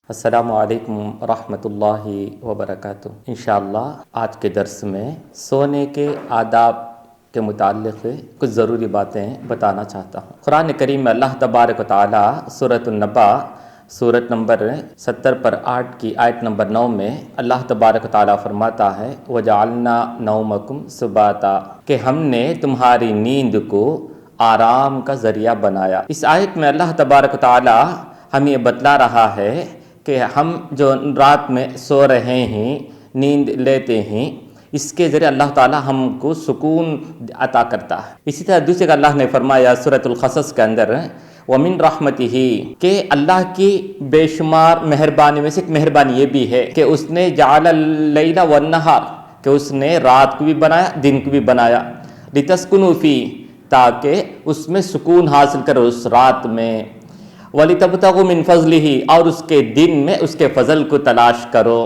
السلام علیکم ورحمۃ اللہ وبرکاتہ۔ انشاءاللہ آج کے درس میں سونے کے آداب کے متعلق کچھ ضروری باتیں بتانا چاہتا ہوں۔ قرآن کریم میں اللہ تبارک و تعالی سورۃ النبأ سورت نمبر 70 پر 8 کی آیت نمبر 9 میں اللہ تبارک و تعالی فرماتا ہے وَجَعَلْنَا نَوْمَكُمْ سُبَاتًا، کہ ہم نے تمہاری نیند کو آرام کا ذریعہ بنایا۔ اس آیت میں اللہ تبارک و تعالی ہمیں بتلا رہا ہے کہ ہم جو رات میں سو رہے ہیں، نیند لیتے ہیں، اس کے ذریعے اللہ تعالیٰ ہم کو سکون عطا کرتا ہے۔ اسی طرح دوسرے کا اللہ نے فرمایا سورۃ القصص کے اندر وَمِن رَحْمَتِهِ، کہ اللہ کی بے شمار مہربانی میں سے ایک مہربانی یہ بھی ہے کہ اس نے جعل اللیل والنہار، کہ اس نے رات کو بھی بنایا، دن کو بھی بنایا، لِتَسْكُنُوا فِيهِ، تاکہ اس میں سکون حاصل کرو اس رات میں، وَلِتَبْتَغُوا مِن فَضْلِهِ، اور اس کے دن میں اس کے فضل کو تلاش کرو،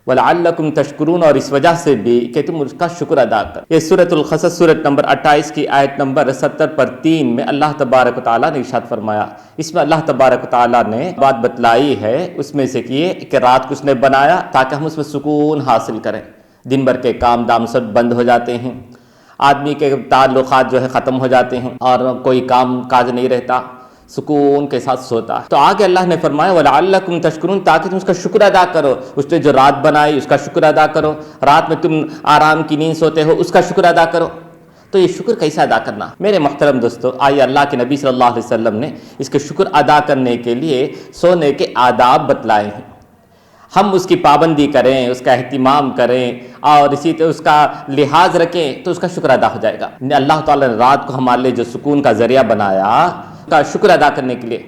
وَلَعَلَّكُمْ تَشْكُرُونَ، اور اس وجہ سے بھی کہ تم اس کا شکر ادا کرو۔ یہ سورۃ القصص سورت نمبر 28 کی آیت نمبر 70 پر 3 میں اللہ تبارک و تعالیٰ نے ارشاد فرمایا۔ اس میں اللہ تبارک و تعالیٰ نے بات بتلائی ہے اس میں سے کہ رات کو اس نے بنایا تاکہ ہم اس میں سکون حاصل کریں۔ دن بھر کے کام دام سب بند ہو جاتے ہیں، آدمی کے تعلقات جو ہے ختم ہو جاتے ہیں اور کوئی کام کاج نہیں رہتا، سکون کے ساتھ سوتا ہے۔ تو آگے اللہ نے فرمایا وَلَعَلَّكُمْ تَشْكُرُونَ، تاکہ تم اس کا شکر ادا کرو، اس نے جو رات بنائی اس کا شکر ادا کرو، رات میں تم آرام کی نیند سوتے ہو اس کا شکر ادا کرو۔ تو یہ شکر کیسے ادا کرنا؟ میرے محترم دوستو، آئیے اللہ کے نبی صلی اللہ علیہ وسلم نے اس کے شکر ادا کرنے کے لیے سونے کے آداب بتلائے ہیں۔ ہم اس کی پابندی کریں، اس کا اہتمام کریں اور اسی طرح اس کا لحاظ رکھیں تو اس کا شکر ادا ہو جائے گا۔ اللہ تعالیٰ نے رات کو ہمارے لیے جو سکون کا ذریعہ بنایا کا شکر ادا کرنے کے لیے،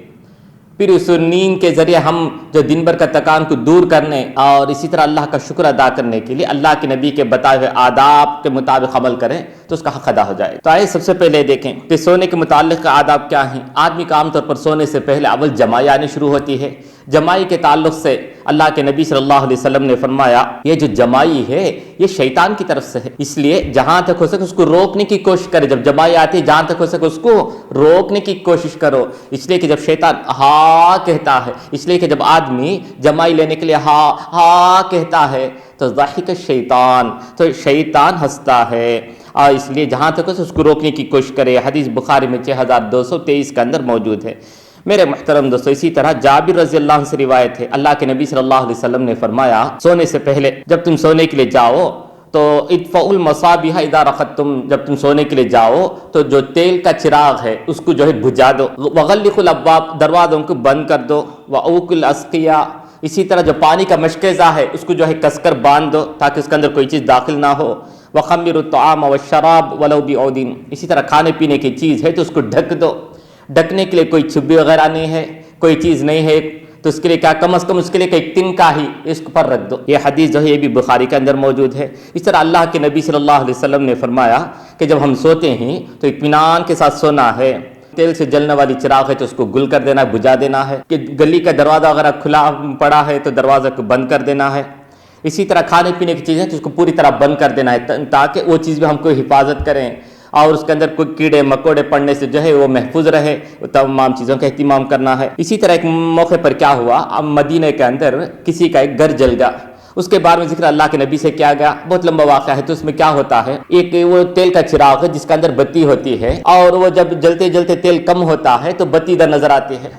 پھر اس نیند کے ذریعے ہم جو دن بھر کا تکان کو دور کرنے اور اسی طرح اللہ کا شکر ادا کرنے کے لیے اللہ کے نبی کے بتائے ہوئے آداب کے مطابق عمل کریں تو اس کا حق ادا ہو جائے۔ تو آئے سب سے پہلے دیکھیں کہ سونے کے متعلق آداب کیا ہیں۔ آدمی کا عام طور پر سونے سے پہلے اول جمائی آنی شروع ہوتی ہے۔ جمائی کے تعلق سے اللہ کے نبی صلی اللہ علیہ وسلم نے فرمایا یہ جو جمائی ہے یہ شیطان کی طرف سے ہے، اس لیے جہاں تک ہو سکے اس کو روکنے کی کوشش کرے۔ جب جمائی آتی ہے جہاں تک ہو سکے اس کو روکنے کی کوشش کرو، اس لیے کہ جب شیطان ہاں کہتا ہے، اس لیے کہ جب آدمی جمائی لینے کے لیے ہاں ہاں کہتا ہے تو ضاحک الشیطان، تو شیطان ہنستا ہے، اور اس لیے جہاں تک اس کو روکنے کی کوشش کرے۔ حدیث بخاری میں 6223 کے اندر موجود ہے۔ میرے محترم دوستو، اسی طرح جابر رضی اللہ عنہ سے روایت ہے، اللہ کے نبی صلی اللہ علیہ وسلم نے فرمایا سونے سے پہلے جب تم سونے کے لیے جاؤ تو اطفئوا المصابیح اذا رقدتم، جب تم سونے کے لیے جاؤ تو جو تیل کا چراغ ہے اس کو جو ہے بجھا دو، وغلقوا الابواب، دروازوں کو بند کر دو، واوقوا الاسقیاء، اسی طرح جو پانی کا مشکیزہ ہے اس کو جو ہے کس کر باندھ دو تاکہ اس کے اندر کوئی چیز داخل نہ ہو، وخمروا الطعام والشراب ولو بعود، اسی طرح کھانے پینے کی چیز ہے تو اس کو ڈھک دو، ڈھکنے کے لیے کوئی چھبی وغیرہ نہیں ہے، کوئی چیز نہیں ہے تو اس کے لیے کیا کم از کم اس کے لیے ایک تنکا ہی اس پر رکھ دو۔ یہ حدیث جو ہے یہ بھی بخاری کے اندر موجود ہے۔ اس طرح اللہ کے نبی صلی اللہ علیہ وسلم نے فرمایا کہ جب ہم سوتے ہیں تو اطمینان کے ساتھ سونا ہے۔ تیل سے جلنے والی چراغ ہے تو اس کو گل کر دینا ہے، بجھا دینا ہے، کہ گلی کا دروازہ وغیرہ کھلا پڑا ہے تو دروازہ کو بند کر دینا ہے۔ اسی طرح کھانے پینے کی چیزیں تو اس کو پوری طرح بند کر دینا ہے تاکہ وہ چیز بھی ہم کو حفاظت کریں اور اس کے اندر کوئی کیڑے مکوڑے پڑنے سے جو ہے وہ محفوظ رہے، تمام چیزوں کا اہتمام کرنا ہے۔ اسی طرح ایک موقع پر کیا ہوا، اب مدینہ کے اندر کسی کا ایک گھر جل گیا، اس کے بارے میں ذکر اللہ کے نبی سے کیا گیا، بہت لمبا واقعہ ہے۔ تو اس میں کیا ہوتا ہے، ایک وہ تیل کا چراغ ہے جس کے اندر بتی ہوتی ہے اور وہ جب جلتے جلتے تیل کم ہوتا ہے تو بتی ادھر نظر آتی ہے۔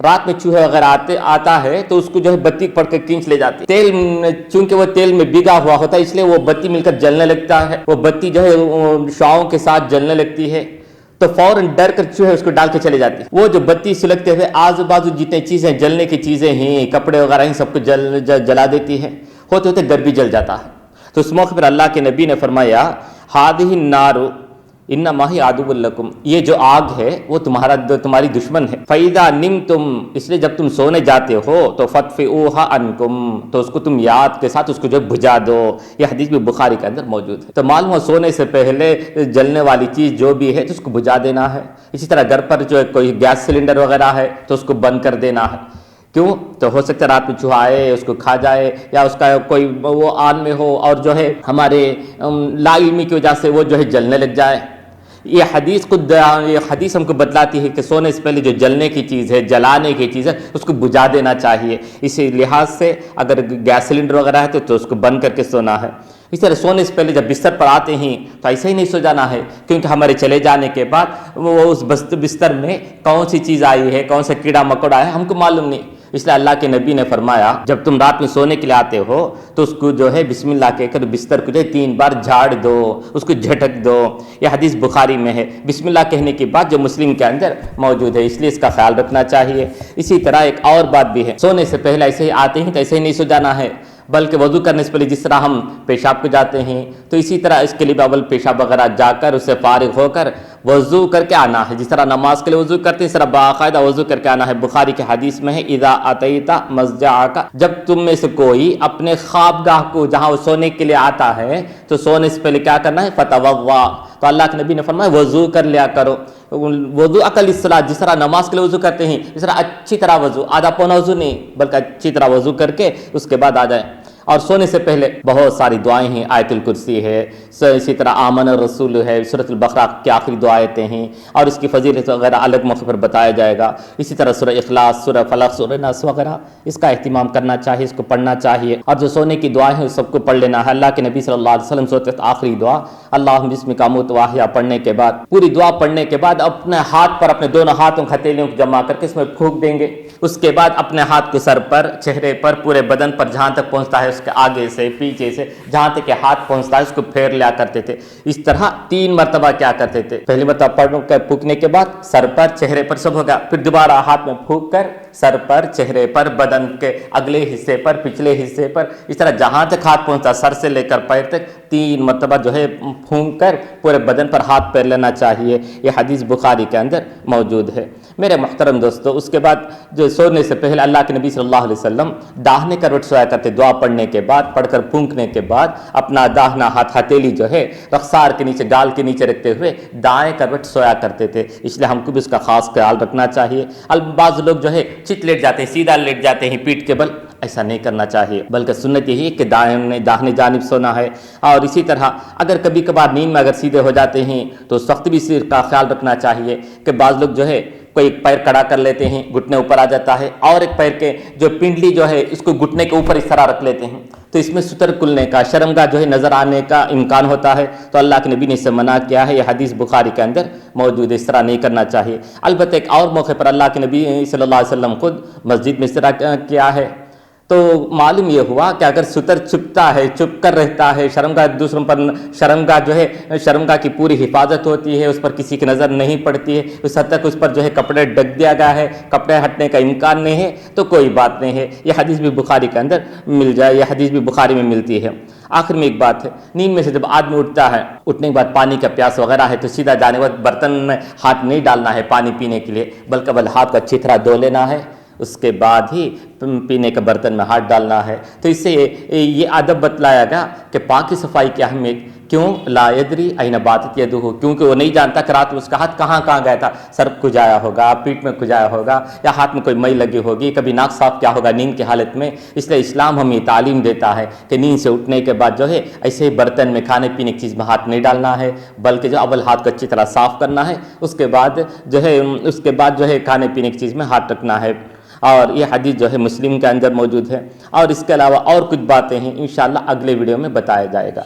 رات میں چوہے وغیرہ آتا ہے تو اس کو جو ہے بتی پڑھ کے کھینچ لے جاتی ہے۔ تیل چونکہ وہ تیل میں بھیگا ہوا ہوتا ہے اس لیے وہ بتی مل کر جلنے لگتا ہے، وہ بتی جو ہے شعاعوں کے ساتھ جلنے لگتی ہے تو فوراً ڈر کر چوہے اس کو ڈال کے چلے جاتے ہیں۔ وہ جو بتی سلگتے ہوئے آزو بازو جتنے چیزیں جلنے کی چیزیں ہیں، کپڑے وغیرہ ہیں، سب کو جلا دیتی ہے، ہوتے ہوتے گھر بھی جل جاتا ہے۔ تو اس موقع پر اللہ کے نبی نے فرمایا ہذہ النار انما ہی عدو لکم، یہ جو آگ ہے وہ تمہاری دشمن ہے۔ فاذا نمتم، اس لیے جب تم سونے جاتے ہو تو فاطفئوها عنکم، تو اس کو تم یاد کے ساتھ اس کو جو بجھا دو۔ یہ حدیث بھی بخاری کے اندر موجود ہے۔ تو معلوم ہو سونے سے پہلے جلنے والی چیز جو بھی ہے تو اس کو بجھا دینا ہے۔ اسی طرح گھر پر جو کوئی گیس سلنڈر وغیرہ ہے تو اس کو بند کر دینا ہے۔ کیوں؟ تو ہو سکتا ہے رات میں چوہا آئے اس کو کھا جائے یا اس کا کوئی وہ آن میں ہو اور جو ہے ہمارے لا علمی کی وجہ سے وہ جو ہے جلنے لگ جائے۔ یہ حدیث ہم کو بتلاتی ہے کہ سونے سے پہلے جو جلنے کی چیز ہے، جلانے کی چیز ہے، اس کو بجھا دینا چاہیے۔ اسی لحاظ سے اگر گیس سلنڈر وغیرہ ہے تو اس کو بند کر کے سونا ہے۔ اس طرح سونے سے پہلے جب بستر پر آتے ہیں تو ایسے ہی نہیں سو جانا ہے، کیونکہ ہمارے چلے جانے کے بعد وہ اس بستر میں کون سی چیز آئی ہے، کون سا کیڑا مکوڑا ہے، ہم کو معلوم نہیں۔ اس لیے اللہ کے نبی نے فرمایا جب تم رات میں سونے کے لیے آتے ہو تو اس کو جو ہے بسم اللہ کہہ کر بستر کو 3 بار جھاڑ دو، اس کو جھٹک دو۔ یہ حدیث بخاری میں ہے۔ بسم اللہ کہنے کی بات جو مسلم کے اندر موجود ہے، اس لیے اس کا خیال رکھنا چاہیے۔ اسی طرح ایک اور بات بھی ہے، سونے سے پہلے ایسے ہی آتے ہیں تو ایسے ہی نہیں سو جانا ہے، بلکہ وضو کرنے سے پہلے جس طرح ہم پیشاب کو جاتے ہیں تو اسی طرح اس کے لیے اول پیشاب وغیرہ جا کر اس سے فارغ ہو کر وضو کر کے آنا ہے۔ جس طرح نماز کے لیے وضو کرتے ہیں اس طرح باقاعدہ وضو کر کے آنا ہے۔ بخاری کے حدیث میں ہے اذا اتیت مضجعک، جب تم میں سے کوئی اپنے خوابگاہ کو جہاں وہ سونے کے لیے آتا ہے تو سونے سے پہلے کیا کرنا ہے؟ فتوضا، تو اللہ کے نبی نے فرمایا وضو کر لیا کرو۔ وضو عقل الصلاۃ، جس طرح نماز کے لیے وضو کرتے ہیں اس طرح اچھی طرح وضو، آدھا پونا وضو نہیں بلکہ اچھی طرح وضو کر کے اس کے بعد آ جائیں۔ اور سونے سے پہلے بہت ساری دعائیں ہیں، آیت الکرسی ہے، اسی طرح آمن الرسول ہے، سورۃ البقرہ کی آخری دعائیں ہیں، اور اس کی فضیلت وغیرہ الگ موقع پر بتایا جائے گا۔ اسی طرح سورہ اخلاص، سورہ فلق، سورہ ناس وغیرہ اس کا اہتمام کرنا چاہیے، اس کو پڑھنا چاہیے۔ اور جو سونے کی دعائیں ہیں سب کو پڑھ لینا ہے۔ اللہ کے نبی صلی اللہ علیہ وسلم سوتے آخری دعا اللہم بسمک اموت واحیا پڑھنے کے بعد، پوری دعا پڑھنے کے بعد اپنے ہاتھ پر اپنے دونوں ہاتھوں ہتھیلیوں کو جمع کر کے اس میں پھونک دیں گے۔ اس کے بعد اپنے ہاتھ کو سر پر، چہرے پر، پورے بدن پر جہاں تک پہنچتا ہے اس کے آگے سے پیچھے سے جہاں تک کہ ہاتھ پہنچتا ہے اس کو پھیر لیا کرتے تھے۔ اس طرح 3 مرتبہ کیا کرتے تھے، پہلی مرتبہ پھونکنے کے بعد سر پر، چہرے پر سب ہو گیا، پھر دوبارہ ہاتھ میں پھونک کر سر پر، چہرے پر، بدن کے اگلے حصے پر، پچھلے حصے پر، اس طرح جہاں تک ہاتھ پہنچتا سر سے لے کر پیر تک 3 مرتبہ جو ہے پھونک کر پورے بدن پر ہاتھ پھیر لینا چاہیے۔ یہ حدیث بخاری کے اندر موجود ہے۔ میرے محترم دوستو، اس کے بعد جو سونے سے پہلے اللہ کے نبی صلی اللہ علیہ وسلم داہنے کروٹ سویا کرتے، دعا پڑھنے کے بعد، پڑھ کر پھونکنے کے بعد اپنا داہنا ہاتھ ہتھیلی جو ہے رخسار کے نیچے، گال کے نیچے رکھتے ہوئے دائیں کروٹ سویا کرتے تھے۔ اس لیے ہم کو بھی اس کا خاص خیال رکھنا چاہیے۔ بعض لوگ جو ہے چت لیٹ جاتے ہیں، سیدھا لیٹ جاتے ہیں پیٹھ کے بل، ایسا نہیں کرنا چاہیے، بلکہ سنت یہی ہے کہ داہنے جانب سونا ہے۔ اور اسی طرح اگر کبھی کبھار نیند میں اگر سیدھے ہو جاتے ہیں تو اس وقت بھی اس کا خیال رکھنا چاہیے کہ بعض لوگ جو ہے کوئی ایک پیر کڑا کر لیتے ہیں، گھٹنے اوپر آ جاتا ہے، اور ایک پیر کے جو پنڈلی جو ہے اس کو گھٹنے کے اوپر اس طرح رکھ لیتے ہیں، تو اس میں ستر کھلنے کا، شرمگاہ جو ہے نظر آنے کا امکان ہوتا ہے، تو اللہ کے نبی نے اس سے منع کیا ہے۔ یہ حدیث بخاری کے اندر موجود ہے، اس طرح نہیں کرنا چاہیے۔ البتہ ایک اور موقع پر اللہ کے نبی صلی اللہ علیہ وسلم خود مسجد میں اس طرح کیا ہے، تو معلوم یہ ہوا کہ اگر ستر چھپتا ہے، چھپ کر رہتا ہے، شرمگاہ دوسروں پر، شرمگاہ جو ہے شرمگاہ کی پوری حفاظت ہوتی ہے، اس پر کسی کی نظر نہیں پڑتی ہے، اس حد تک اس پر جو ہے کپڑے ڈھک دیا گیا ہے، کپڑے ہٹنے کا امکان نہیں ہے، تو کوئی بات نہیں ہے۔ یہ حدیث بھی بخاری کے اندر مل جائے، یہ حدیث بھی بخاری میں ملتی ہے۔ آخر میں ایک بات ہے، نیند میں سے جب آدمی اٹھتا ہے، اٹھنے کے بعد پانی کا پیاس وغیرہ ہے تو سیدھا جانے کے بعد برتن میں ہاتھ نہیں ڈالنا ہے پانی پینے کے لیے، بلکہ ہاتھ کو اچھی طرح دھو لینا ہے، اس کے بعد ہی پینے کے برتن میں ہاتھ ڈالنا ہے۔ تو اس سے یہ ادب بتلایا گیا کہ پاک کی صفائی کی اہمیت۔ کیوں؟ لا یدری این باتت یدہ، کیونکہ وہ نہیں جانتا کہ رات میں اس کا ہاتھ کہاں گیا تھا، سر کھجایا ہوگا، پیٹھ میں کھجایا ہوگا، یا ہاتھ میں کوئی مئی لگی ہوگی، کبھی ناک صاف کیا ہوگا نیند کی حالت میں۔ اس لیے اسلام ہمیں تعلیم دیتا ہے کہ نیند سے اٹھنے کے بعد جو ہے ایسے ہی برتن میں، کھانے پینے کی چیز میں ہاتھ نہیں ڈالنا ہے، بلکہ جو اول ہاتھ کو اچھی طرح صاف کرنا ہے، اس کے بعد جو ہے کھانے پینے کی چیز میں ہاتھ رکھنا ہے۔ اور یہ حدیث جو ہے مسلم کے اندر موجود ہے، اور اس کے علاوہ اور کچھ باتیں ہیں انشاءاللہ اگلے ویڈیو میں بتایا جائے گا۔